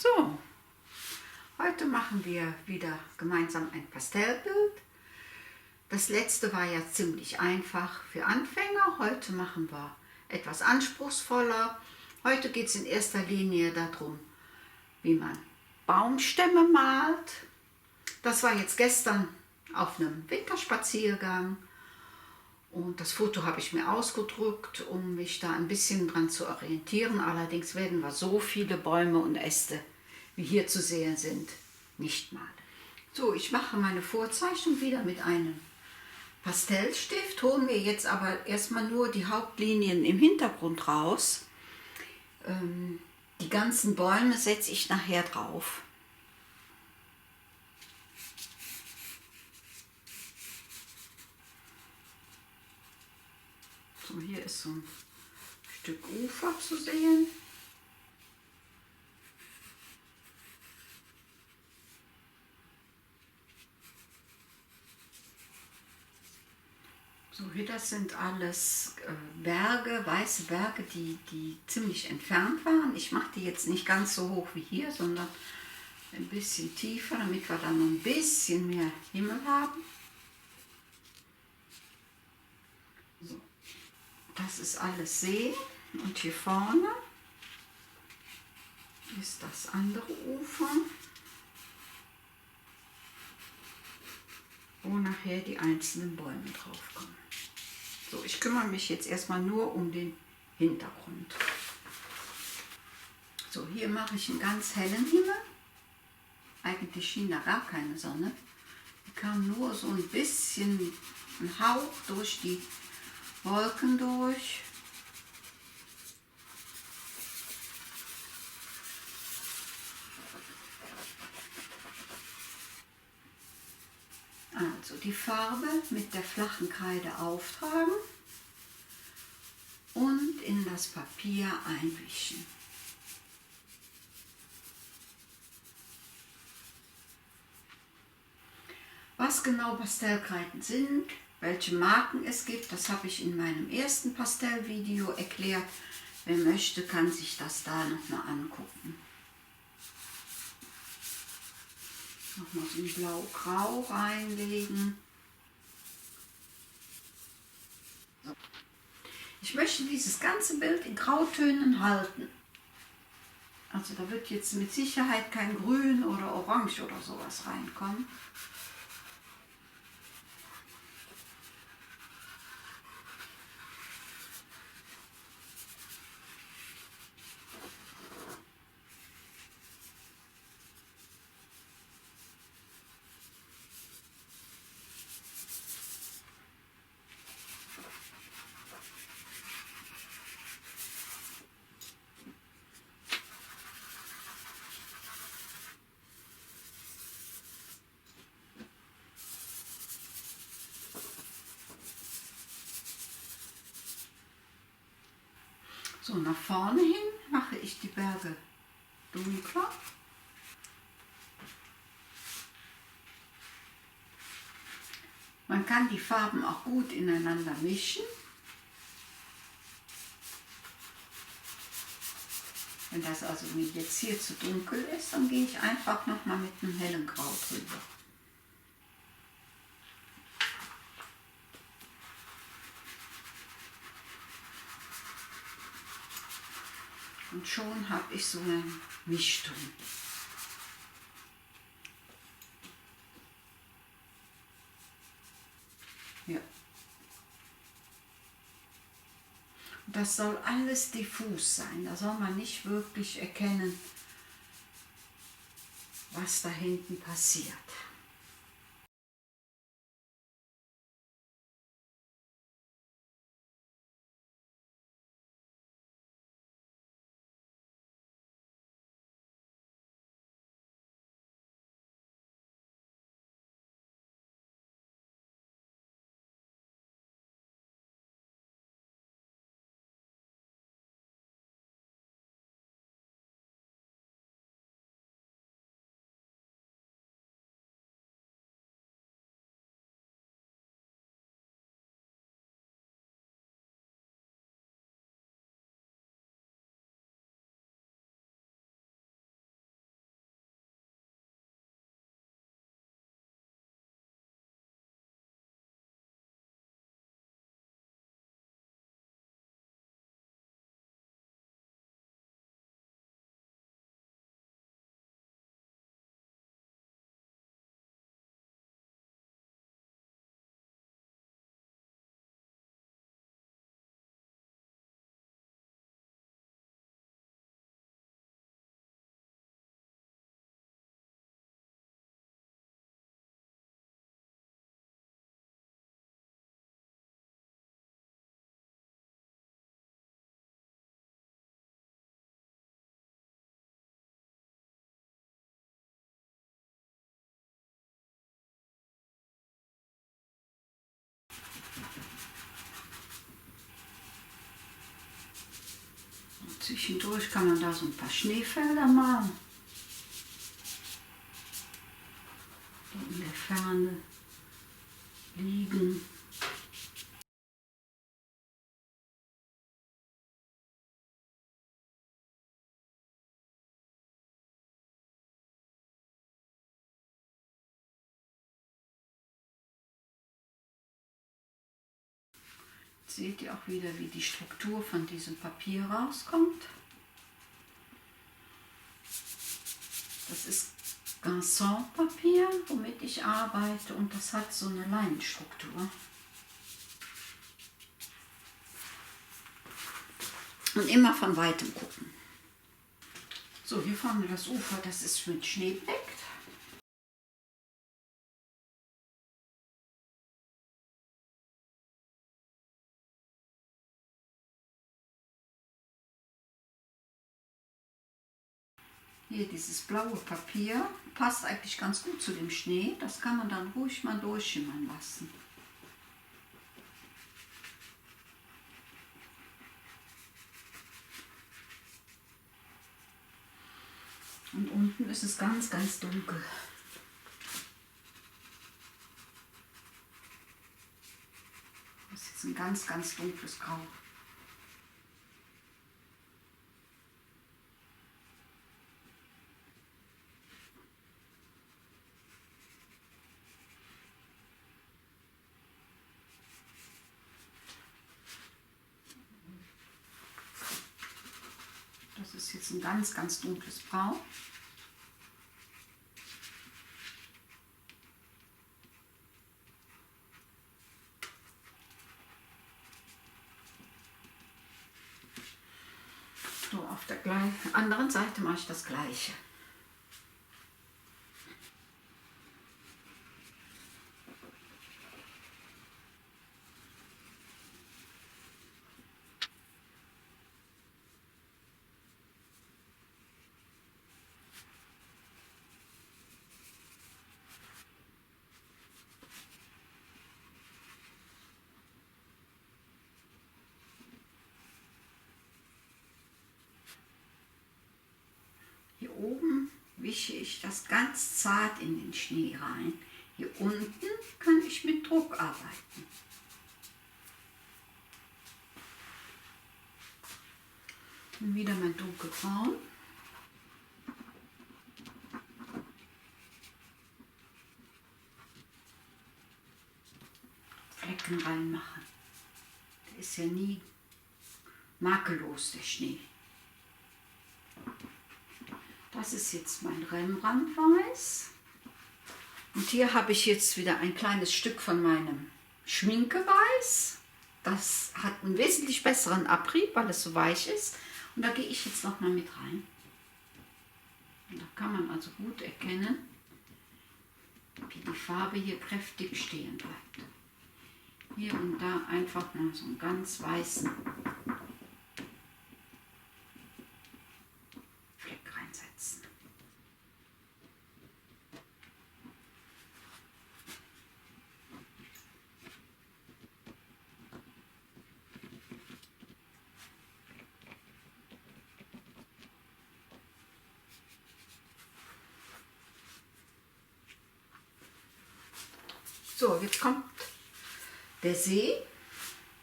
So, heute machen wir wieder gemeinsam ein Pastellbild. Das letzte war ja ziemlich einfach für Anfänger. Heute machen wir etwas anspruchsvoller. Heute geht es in erster Linie darum, wie man Baumstämme malt. Das war jetzt gestern auf einem Winterspaziergang. Und das Foto habe ich mir ausgedruckt, um mich da ein bisschen dran zu orientieren. Allerdings werden wir so viele Bäume und Äste, wie hier zu sehen sind, nicht malen. So, ich mache meine Vorzeichnung wieder mit einem Pastellstift, hole mir jetzt aber erstmal nur die Hauptlinien im Hintergrund raus. Die ganzen Bäume setze ich nachher drauf. So, hier ist so ein Stück Ufer zu sehen. So, hier, das sind alles Berge, weiße Berge, die ziemlich entfernt waren. Ich mache die jetzt nicht ganz so hoch wie hier, sondern ein bisschen tiefer, damit wir dann noch ein bisschen mehr Himmel haben. So, das ist alles See, und hier vorne ist das andere Ufer, wo nachher die einzelnen Bäume drauf kommen. So, ich kümmere mich jetzt erstmal nur um den Hintergrund. So, hier mache ich einen ganz hellen Himmel. Eigentlich schien da gar keine Sonne. Die kam nur so ein bisschen, ein Hauch durch die Wolken durch. Also die Farbe mit der flachen Kreide auftragen und in das Papier einwischen. Was genau Pastellkreiden sind, welche Marken es gibt, das habe ich in meinem ersten Pastellvideo erklärt. Wer möchte, kann sich das da nochmal angucken. Nochmal so ein Blau-Grau reinlegen. So. Ich möchte dieses ganze Bild in Grautönen halten. Also da wird jetzt mit Sicherheit kein Grün oder Orange oder sowas reinkommen. So, nach vorne hin mache ich die Berge dunkler. Man kann die Farben auch gut ineinander mischen. Wenn das also mir jetzt hier zu dunkel ist, dann gehe ich einfach nochmal mit einem hellen Grau drüber. Und schon habe ich so einen Mischton. Ja. Und das soll alles diffus sein. Da soll man nicht wirklich erkennen, was da hinten passiert. Zwischendurch kann man da so ein paar Schneefelder malen. Die in der Ferne liegen. Jetzt seht ihr auch wieder, wie die Struktur von diesem Papier rauskommt. Das ist Garçon-Papier, womit ich arbeite, und das hat so eine Leinenstruktur. Und immer von weitem gucken. So, hier vorne das Ufer, das ist mit Schnee bedeckt. Hier dieses blaue Papier passt eigentlich ganz gut zu dem Schnee. Das kann man dann ruhig mal durchschimmern lassen. Und unten ist es ganz, ganz dunkel. Das ist jetzt ein ganz, ganz dunkles Grau. Das ist jetzt ein ganz, ganz dunkles Braun. So, auf der anderen Seite mache ich das Gleiche. Hier oben wische ich das ganz zart in den Schnee rein. Hier unten kann ich mit Druck arbeiten. Und wieder mein dunkelbraun. Flecken reinmachen. Der ist ja nie makellos, der Schnee. Das ist jetzt mein Rembrandt-Weiß. Und hier habe ich jetzt wieder ein kleines Stück von meinem Schminke-Weiß. Das hat einen wesentlich besseren Abrieb, weil es so weich ist. Und da gehe ich jetzt noch mal mit rein. Und da kann man also gut erkennen, wie die Farbe hier kräftig stehen bleibt. Hier und da einfach mal so einen ganz weißen Fleck reinsetzen. So, jetzt kommt der See.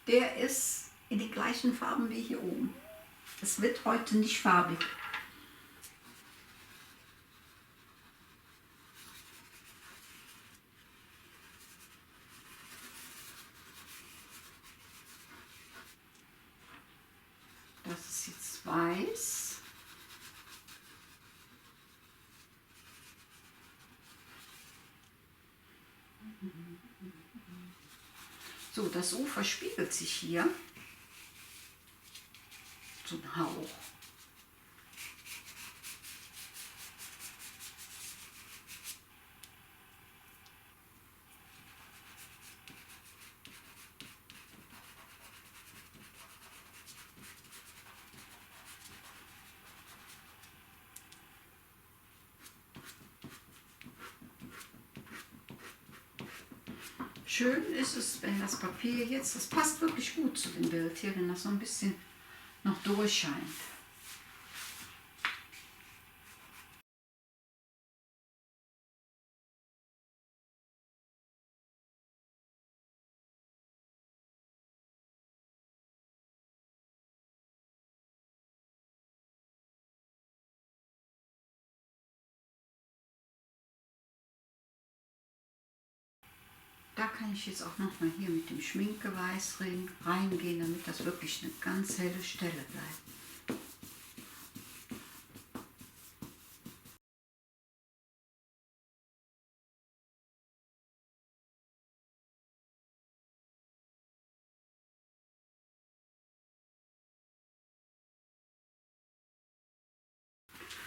Der ist in den gleichen Farben wie hier oben. Es wird heute nicht farbig. Das ist jetzt weiß. So, das Ufer spiegelt sich hier. So ein Hauch. Schön ist es, wenn das Papier jetzt, das passt wirklich gut zu dem Bild hier, wenn das so ein bisschen noch durchscheint. Da kann ich jetzt auch noch mal hier mit dem Schminkeweiß reingehen, damit das wirklich eine ganz helle Stelle bleibt.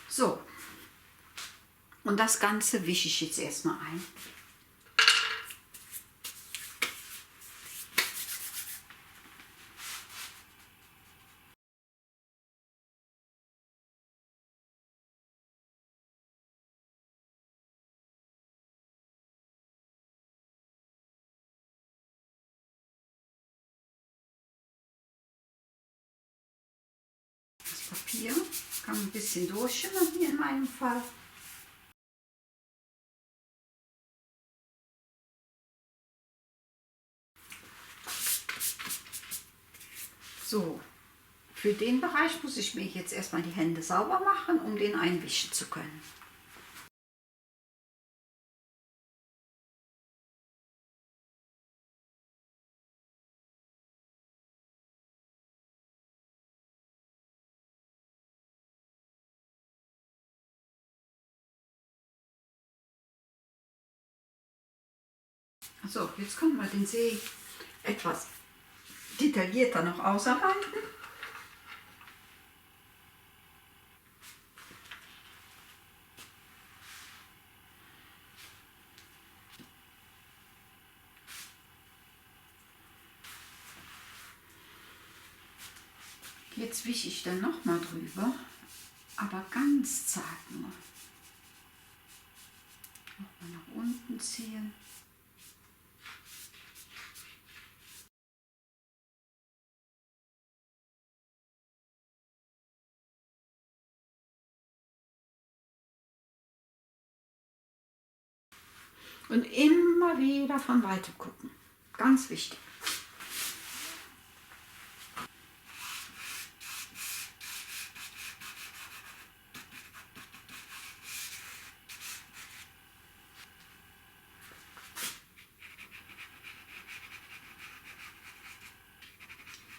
So, und das Ganze wische ich jetzt erstmal ein. Das Papier kann ein bisschen durchschimmern hier in meinem Fall. So, für den Bereich muss ich mir jetzt erstmal die Hände sauber machen, um den einwischen zu können. So, jetzt können wir den See etwas detaillierter noch ausarbeiten. Jetzt wische ich dann nochmal drüber, aber ganz zart nur. Nochmal nach unten ziehen. Und immer wieder von weitem gucken. Ganz wichtig.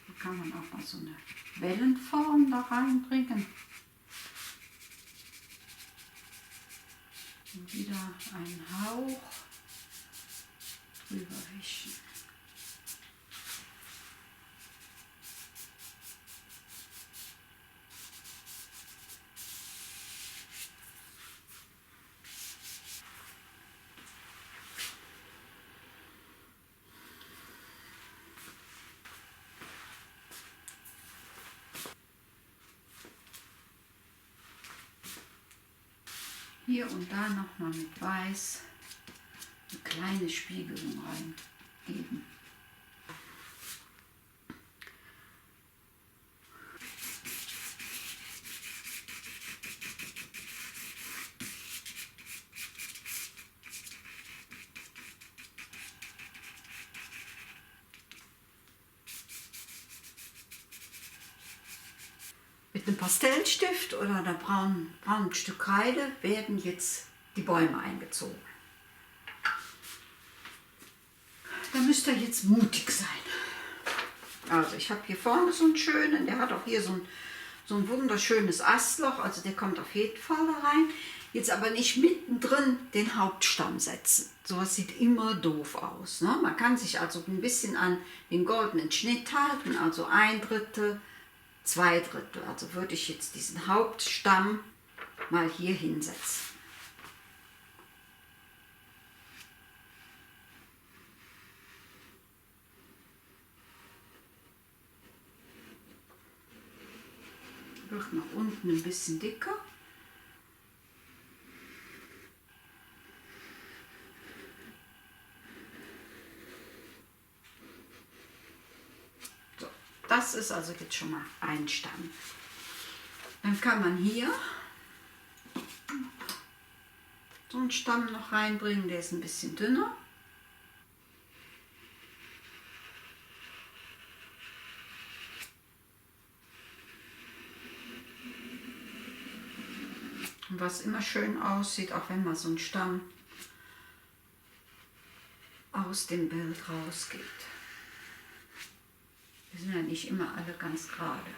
Da kann man auch mal so eine Wellenform da reinbringen. Und wieder einen Hauch drüber wischen. Hier und da nochmal mit Weiß eine kleine Spiegelung reingeben. Mit einem Pastellstift oder einer braunen Stück Kreide werden jetzt die Bäume eingezogen. Da müsst ihr jetzt mutig sein. Also ich habe hier vorne so einen schönen, der hat auch hier so ein wunderschönes Astloch, also der kommt auf jeden Fall da rein. Jetzt aber nicht mittendrin den Hauptstamm setzen. Sowas sieht immer doof aus. Ne? Man kann sich also ein bisschen an den goldenen Schnitt halten, also 1/3, 2/3. Also würde ich jetzt diesen Hauptstamm mal hier hinsetzen. Wird nach unten ein bisschen dicker. So, das ist also jetzt schon mal ein Stamm. Dann kann man hier so einen Stamm noch reinbringen, der ist ein bisschen dünner. Und was immer schön aussieht, auch wenn man so einen Stamm aus dem Bild rausgeht. Wir sind ja nicht immer alle ganz gerade.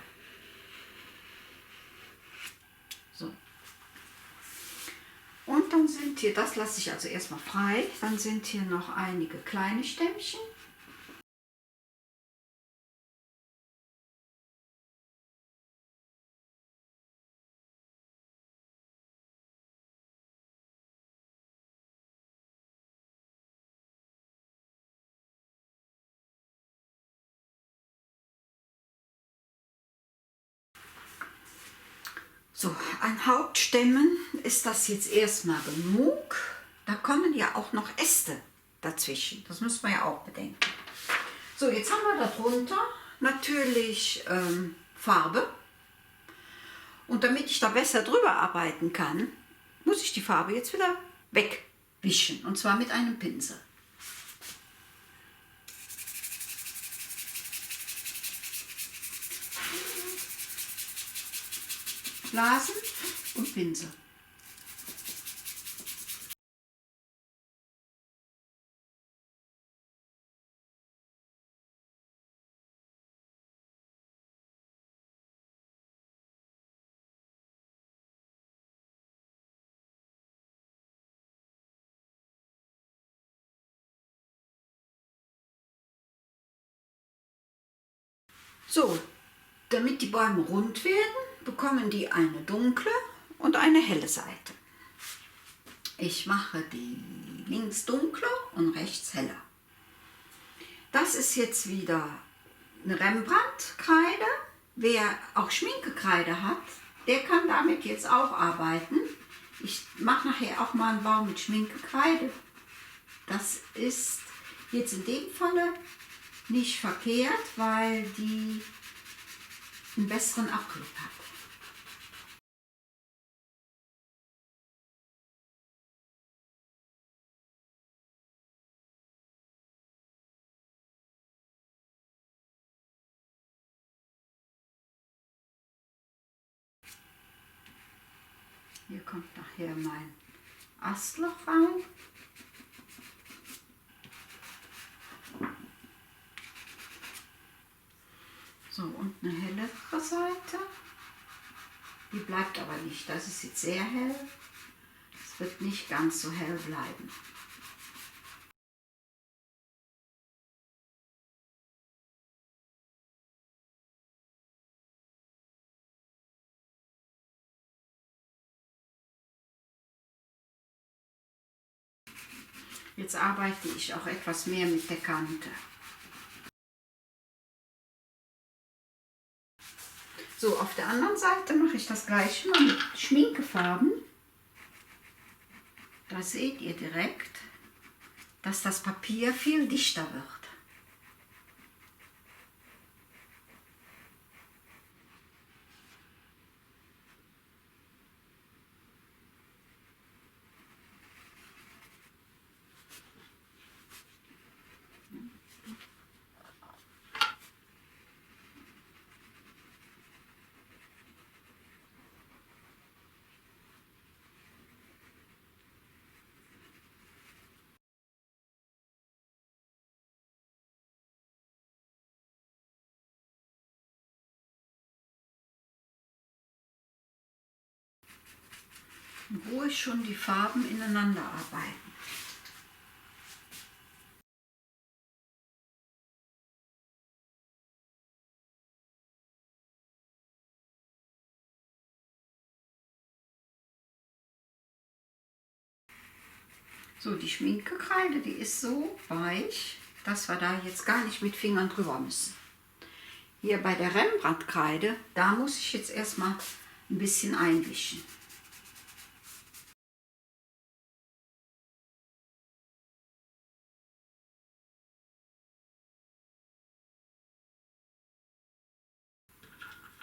So. Und dann sind hier, das lasse ich also erstmal frei, dann sind hier noch einige kleine Stämmchen. So, an Hauptstämmen ist das jetzt erstmal genug. Da kommen ja auch noch Äste dazwischen. Das müssen wir ja auch bedenken. So, jetzt haben wir darunter natürlich Farbe. Und damit ich da besser drüber arbeiten kann, muss ich die Farbe jetzt wieder wegwischen. Und zwar mit einem Pinsel. Blasen und Pinsel. So, damit die Bäume rund werden, bekommen die eine dunkle und eine helle Seite. Ich mache die links dunkler und rechts heller. Das ist jetzt wieder eine Rembrandt-Kreide. Wer auch Schminkekreide hat, der kann damit jetzt auch arbeiten. Ich mache nachher auch mal einen Baum mit Schminkekreide. Das ist jetzt in dem Falle nicht verkehrt, weil die einen besseren Abdruck hat. Hier kommt nachher mein Astloch rein. So, und eine hellere Seite. Die bleibt aber nicht. Das ist jetzt sehr hell. Es wird nicht ganz so hell bleiben. Jetzt arbeite ich auch etwas mehr mit der Kante. So, auf der anderen Seite mache ich das gleiche mal mit Schminkefarben. Da seht ihr direkt, dass das Papier viel dichter wird. Ruhig schon die Farben ineinander arbeiten. So, die Schminkekreide, die ist so weich, dass wir da jetzt gar nicht mit Fingern drüber müssen. Hier bei der Rembrandt-Kreide, da muss ich jetzt erstmal ein bisschen einwischen.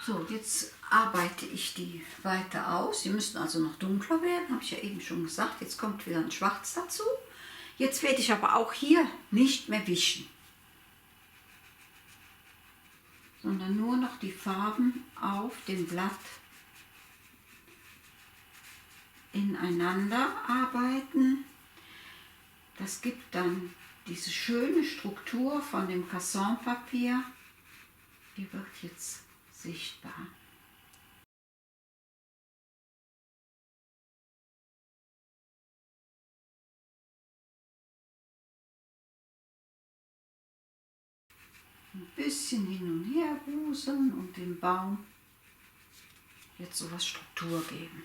So, jetzt arbeite ich die weiter aus. Die müssen also noch dunkler werden, habe ich ja eben schon gesagt. Jetzt kommt wieder ein Schwarz dazu. Jetzt werde ich aber auch hier nicht mehr wischen, sondern nur noch die Farben auf dem Blatt ineinander arbeiten. Das gibt dann diese schöne Struktur von dem Cassonpapier, die wird jetzt sichtbar. Ein bisschen hin und her wuseln und dem Baum jetzt sowas Struktur geben.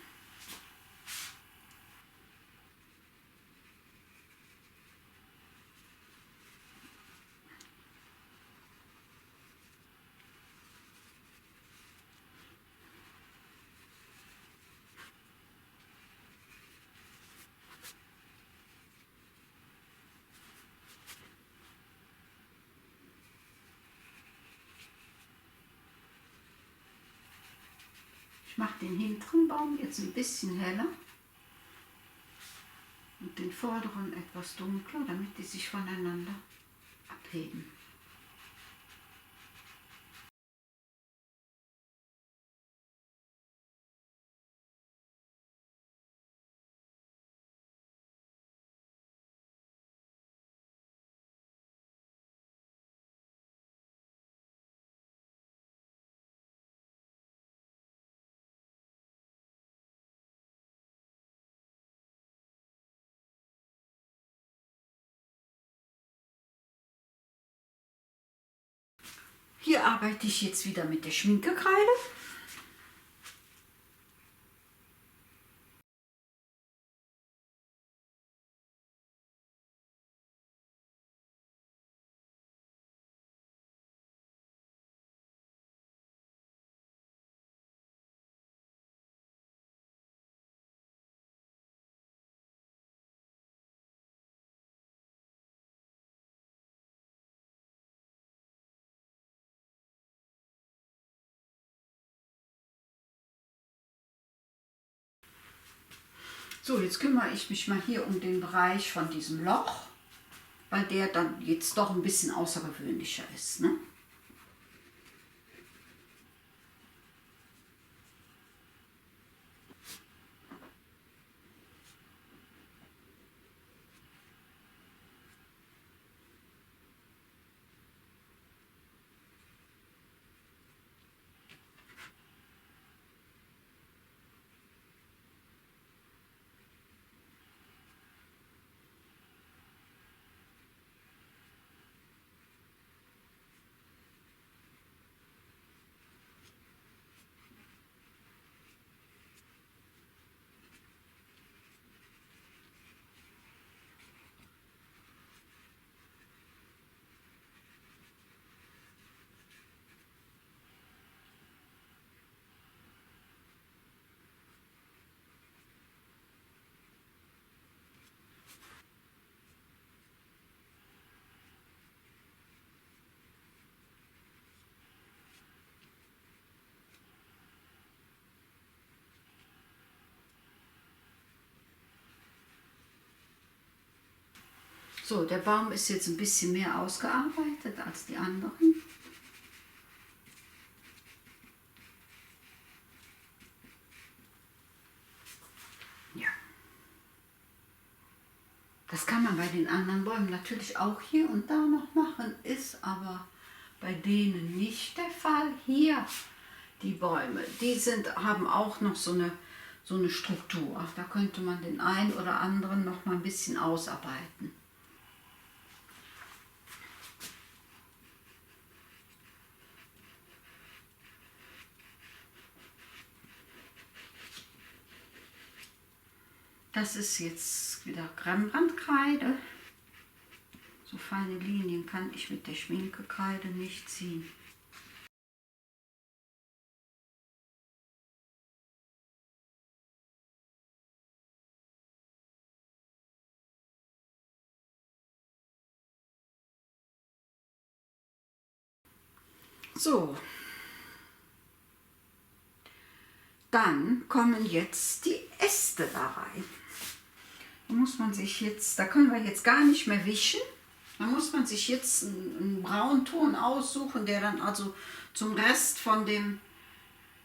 Ich mache den hinteren Baum jetzt ein bisschen heller und den vorderen etwas dunkler, damit die sich voneinander abheben. Hier arbeite ich jetzt wieder mit der Schminkekreide. So, jetzt kümmere ich mich mal hier um den Bereich von diesem Loch, weil der dann jetzt doch ein bisschen außergewöhnlicher ist, ne? So, der Baum ist jetzt ein bisschen mehr ausgearbeitet als die anderen. Ja. Das kann man bei den anderen Bäumen natürlich auch hier und da noch machen, ist aber bei denen nicht der Fall. Hier, die Bäume, die haben auch noch so eine Struktur. Da könnte man den einen oder anderen noch mal ein bisschen ausarbeiten. Das ist jetzt wieder Rembrandtkreide. So feine Linien kann ich mit der Schminkekreide nicht ziehen. So, dann kommen jetzt die Äste da rein. Da muss man sich jetzt, da können wir jetzt gar nicht mehr wischen. Da muss man sich jetzt einen Braunton aussuchen, der dann also zum Rest von dem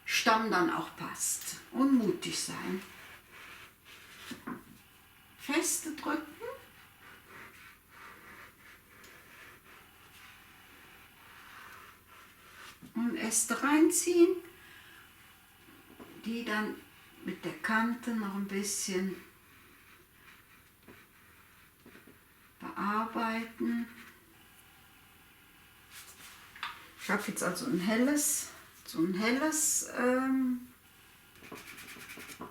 Stamm dann auch passt. Und mutig sein. Feste drücken. und Äste reinziehen, die dann mit der Kante noch ein bisschen bearbeiten. Ich habe jetzt also ein helles,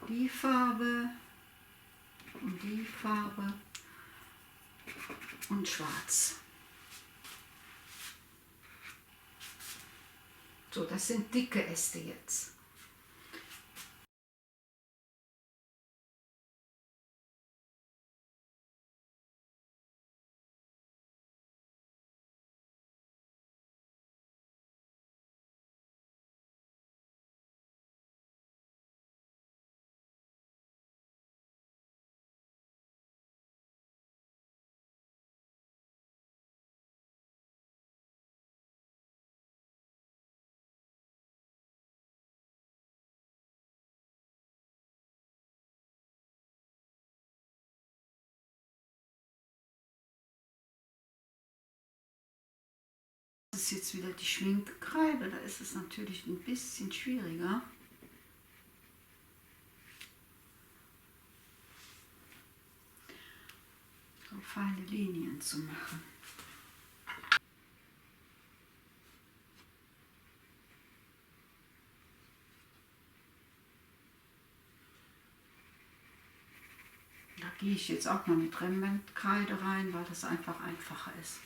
die Farbe und die Farbe und schwarz. So, das sind dicke Äste jetzt. Das ist jetzt wieder die Schminkkreide, da ist es natürlich ein bisschen schwieriger. So feine Linien zu machen. Da gehe ich jetzt auch mal mit Rembrandtkreide rein, weil das einfach einfacher ist.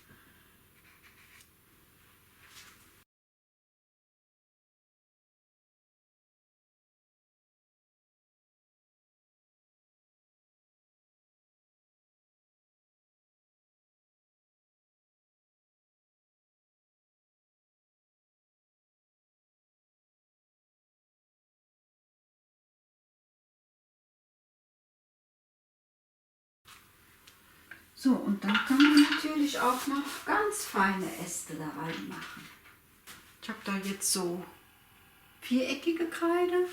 So, und dann kann man natürlich auch noch ganz feine Äste da reinmachen. Ich habe da jetzt so viereckige Kreide.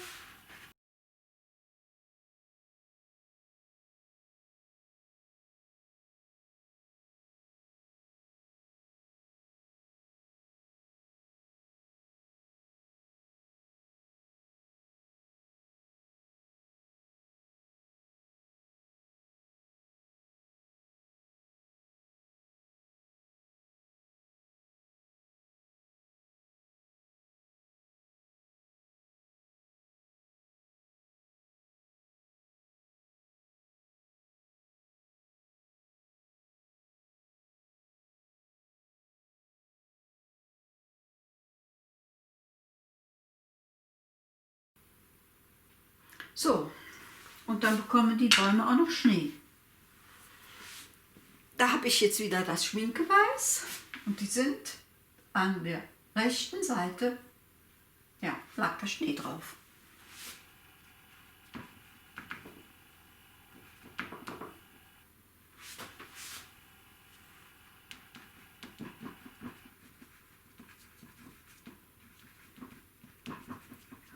So, und dann bekommen die Bäume auch noch Schnee. Da habe ich jetzt wieder das Schminkeweiß und die sind an der rechten Seite, ja, lag der Schnee drauf.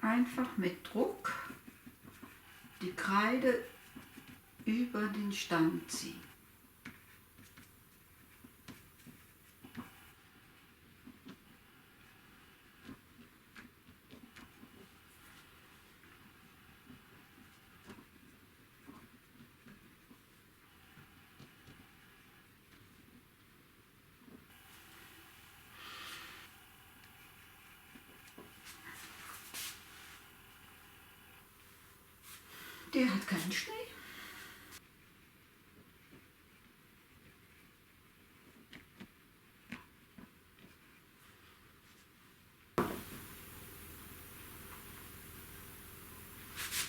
Einfach mit Druck die Kreide über den Stamm ziehen. Der hat keinen Schnee.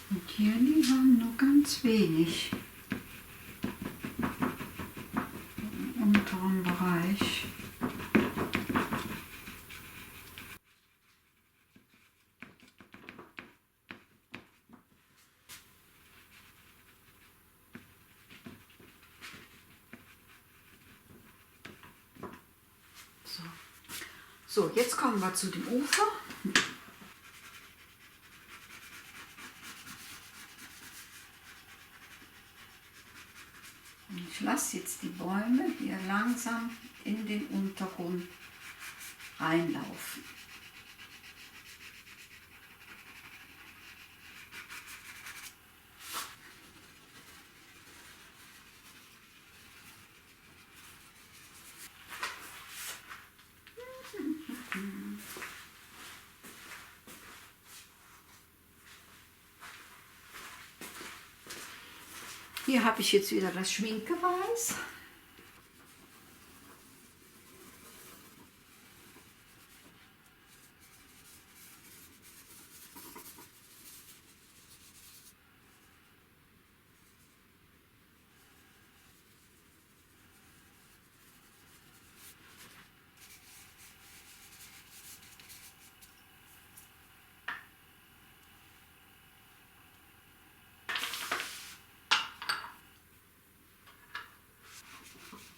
Und hier, die haben nur ganz wenig im unteren Bereich. So, jetzt kommen wir zu dem Ufer. Und ich lasse jetzt die Bäume hier langsam in den Untergrund reinlaufen. Hier habe ich jetzt wieder das Schminkeweiß.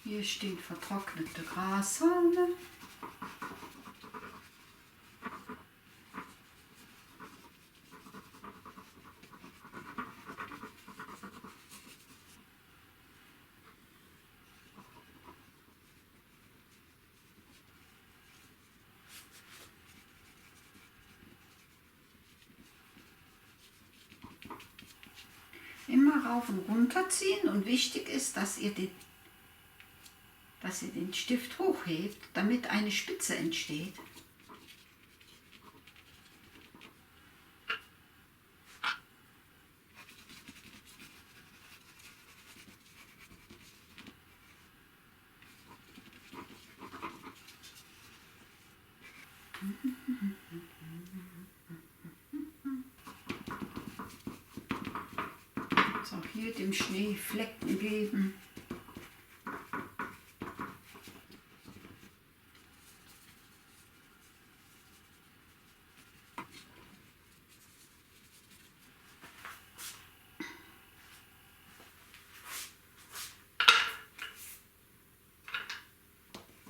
Hier stehen vertrocknete Grashörner. Immer rauf und runter ziehen und wichtig ist, dass ihr den Stift hochhebt, damit eine Spitze entsteht. So, hier dem Schnee Flecken geben.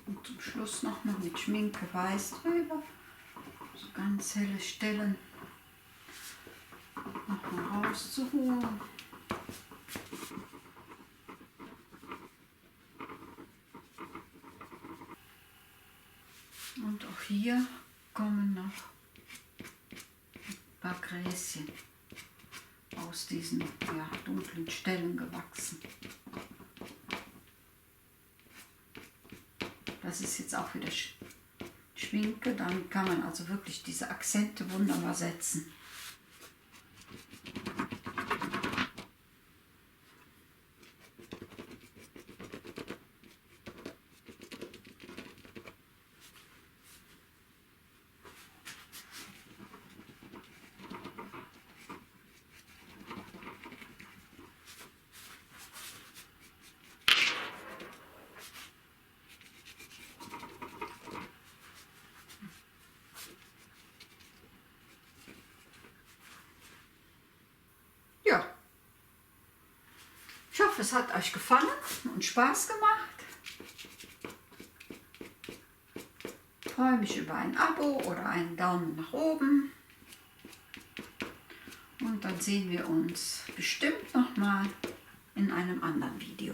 Und zum Schluss nochmal mit Schminke weiß drüber. So ganz helle Stellen nochmal rauszuholen. Und auch hier kommen noch ein paar Gräschen aus diesen dunklen Stellen gewachsen. Das ist jetzt auch wieder Schminke, dann kann man also wirklich diese Akzente wunderbar setzen. Ja, ich hoffe, es hat euch gefallen und Spaß gemacht. Ich freue mich über ein Abo oder einen Daumen nach oben. Und dann sehen wir uns bestimmt nochmal in einem anderen Video.